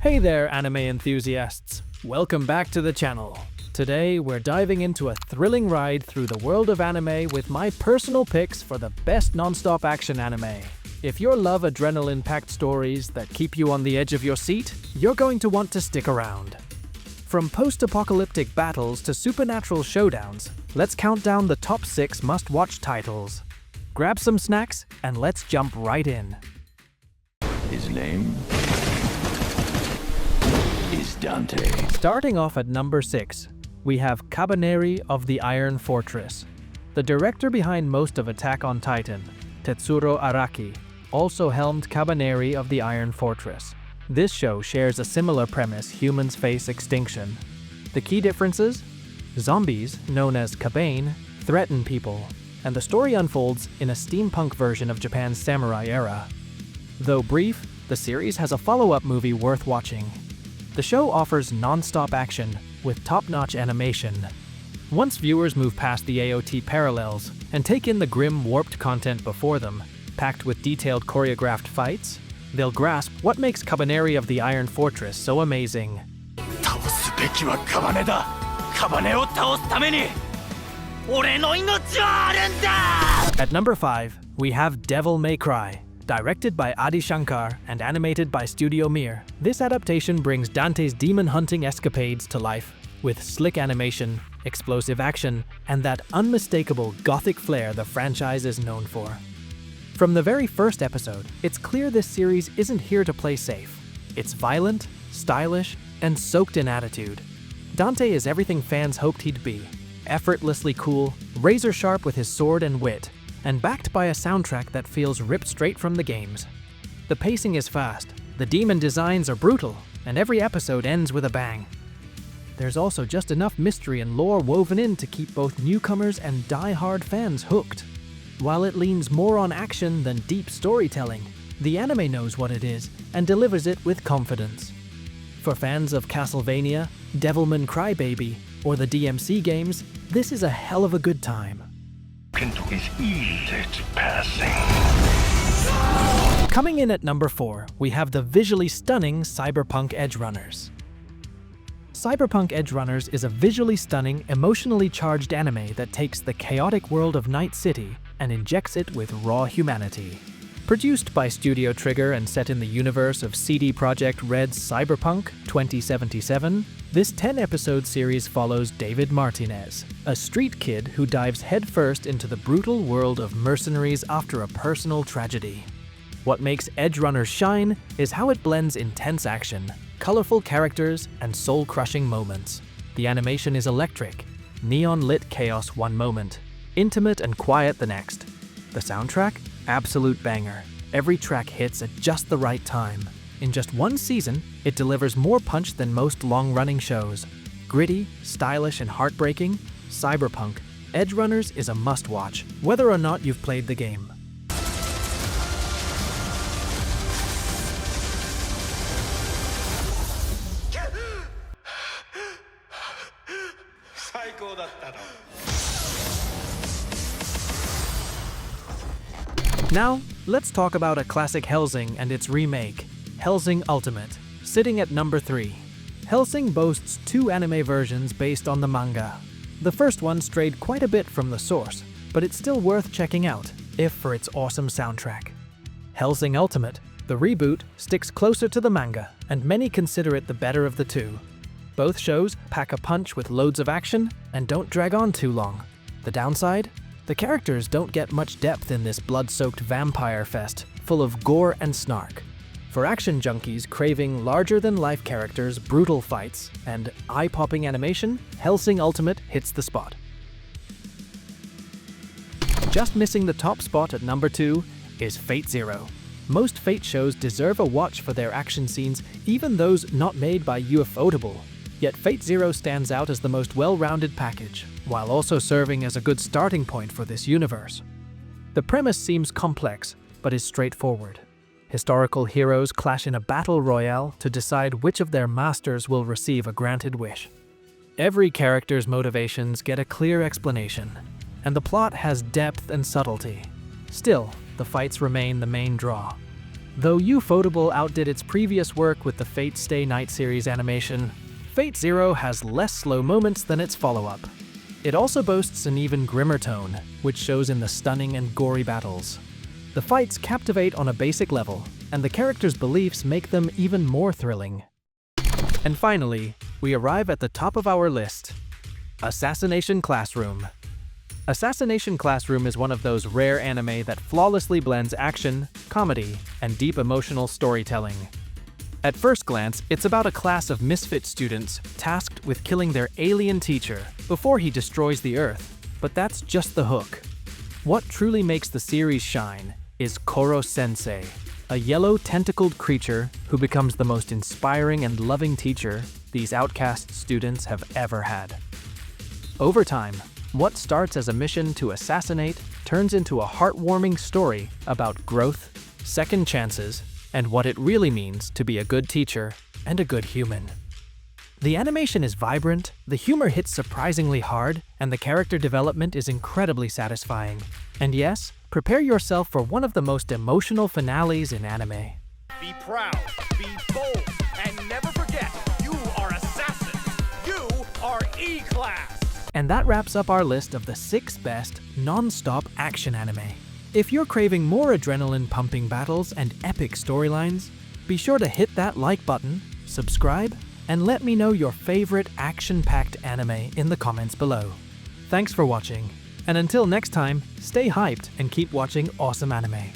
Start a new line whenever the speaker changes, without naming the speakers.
Hey there, anime enthusiasts! Welcome back to the channel. Today, we're diving into a thrilling ride through the world of anime with my personal picks for the best non-stop action anime. If you love adrenaline-packed stories that keep you on the edge of your seat, you're going to want to stick around. From post-apocalyptic battles to supernatural showdowns, let's count down the top 6 must-watch titles. Grab some snacks, and let's jump right in.
His name is Dante.
Starting off at number 6, we have Kabaneri of the Iron Fortress. The director behind most of Attack on Titan, Tetsuro Araki, also helmed Kabaneri of the Iron Fortress. This show shares a similar premise humans face extinction. The key differences? Zombies, known as Kabane, threaten people, and the story unfolds in a steampunk version of Japan's samurai era. Though brief, the series has a follow-up movie worth watching. The show offers non-stop action with top-notch animation. Once viewers move past the AOT parallels and take in the grim, warped content before them, packed with detailed choreographed fights, they'll grasp what makes Kabaneri of the Iron Fortress so amazing. At number 5, we have Devil May Cry. Directed by Adi Shankar and animated by Studio Mir, this adaptation brings Dante's demon-hunting escapades to life with slick animation, explosive action, and that unmistakable gothic flair the franchise is known for. From the very first episode, it's clear this series isn't here to play safe. It's violent, stylish, and soaked in attitude. Dante is everything fans hoped he'd be, effortlessly cool, razor-sharp with his sword and wit, and backed by a soundtrack that feels ripped straight from the games. The pacing is fast, the demon designs are brutal, and every episode ends with a bang. There's also just enough mystery and lore woven in to keep both newcomers and die-hard fans hooked. While it leans more on action than deep storytelling, the anime knows what it is and delivers it with confidence. For fans of Castlevania, Devilman Crybaby, or the DMC games, this is a hell of a good time. Coming in at number 4, we have the visually stunning Cyberpunk Edgerunners. Cyberpunk Edgerunners is a visually stunning, emotionally charged anime that takes the chaotic world of Night City and injects it with raw humanity. Produced by Studio Trigger and set in the universe of CD Projekt Red's Cyberpunk 2077, this 10-episode series follows David Martinez, a street kid who dives headfirst into the brutal world of mercenaries after a personal tragedy. What makes Edgerunners shine is how it blends intense action, colorful characters, and soul-crushing moments. The animation is electric, neon-lit chaos one moment, intimate and quiet the next. The soundtrack? Absolute banger. Every track hits at just the right time. In just one season, it delivers more punch than most long-running shows. Gritty, stylish, and heartbreaking, Cyberpunk Edgerunners is a must-watch, whether or not you've played the game. Now, let's talk about a classic Hellsing and its remake, Hellsing Ultimate, sitting at number 3. Hellsing boasts 2 anime versions based on the manga. The first one strayed quite a bit from the source, but it's still worth checking out, if for its awesome soundtrack. Hellsing Ultimate, the reboot, sticks closer to the manga, and many consider it the better of the two. Both shows pack a punch with loads of action and don't drag on too long. The downside? The characters don't get much depth in this blood-soaked vampire fest, full of gore and snark. For action junkies craving larger-than-life characters, brutal fights, and eye-popping animation, Hellsing Ultimate hits the spot. Just missing the top spot at number 2 is Fate Zero. Most Fate shows deserve a watch for their action scenes, even those not made by unforgettable. Yet Fate Zero stands out as the most well-rounded package, while also serving as a good starting point for this universe. The premise seems complex, but is straightforward. Historical heroes clash in a battle royale to decide which of their masters will receive a granted wish. Every character's motivations get a clear explanation, and the plot has depth and subtlety. Still, the fights remain the main draw. Though Ufotable outdid its previous work with the Fate Stay Night series animation, Fate Zero has less slow moments than its follow-up. It also boasts an even grimmer tone, which shows in the stunning and gory battles. The fights captivate on a basic level, and the characters' beliefs make them even more thrilling. And finally, we arrive at the top of our list: Assassination Classroom. Assassination Classroom is one of those rare anime that flawlessly blends action, comedy, and deep emotional storytelling. At first glance, it's about a class of misfit students tasked with killing their alien teacher before he destroys the Earth, but that's just the hook. What truly makes the series shine is Koro-sensei, a yellow tentacled creature who becomes the most inspiring and loving teacher these outcast students have ever had. Over time, what starts as a mission to assassinate turns into a heartwarming story about growth, second chances, and what it really means to be a good teacher and a good human. The animation is vibrant, the humor hits surprisingly hard, and the character development is incredibly satisfying. And yes, prepare yourself for one of the most emotional finales in anime.
Be proud, be bold, and never forget, you are assassins. You are E-Class.
And that wraps up our list of the 6 best non-stop action anime. If you're craving more adrenaline-pumping battles and epic storylines, be sure to hit that like button, subscribe, and let me know your favorite action-packed anime in the comments below. Thanks for watching, and until next time, stay hyped and keep watching awesome anime.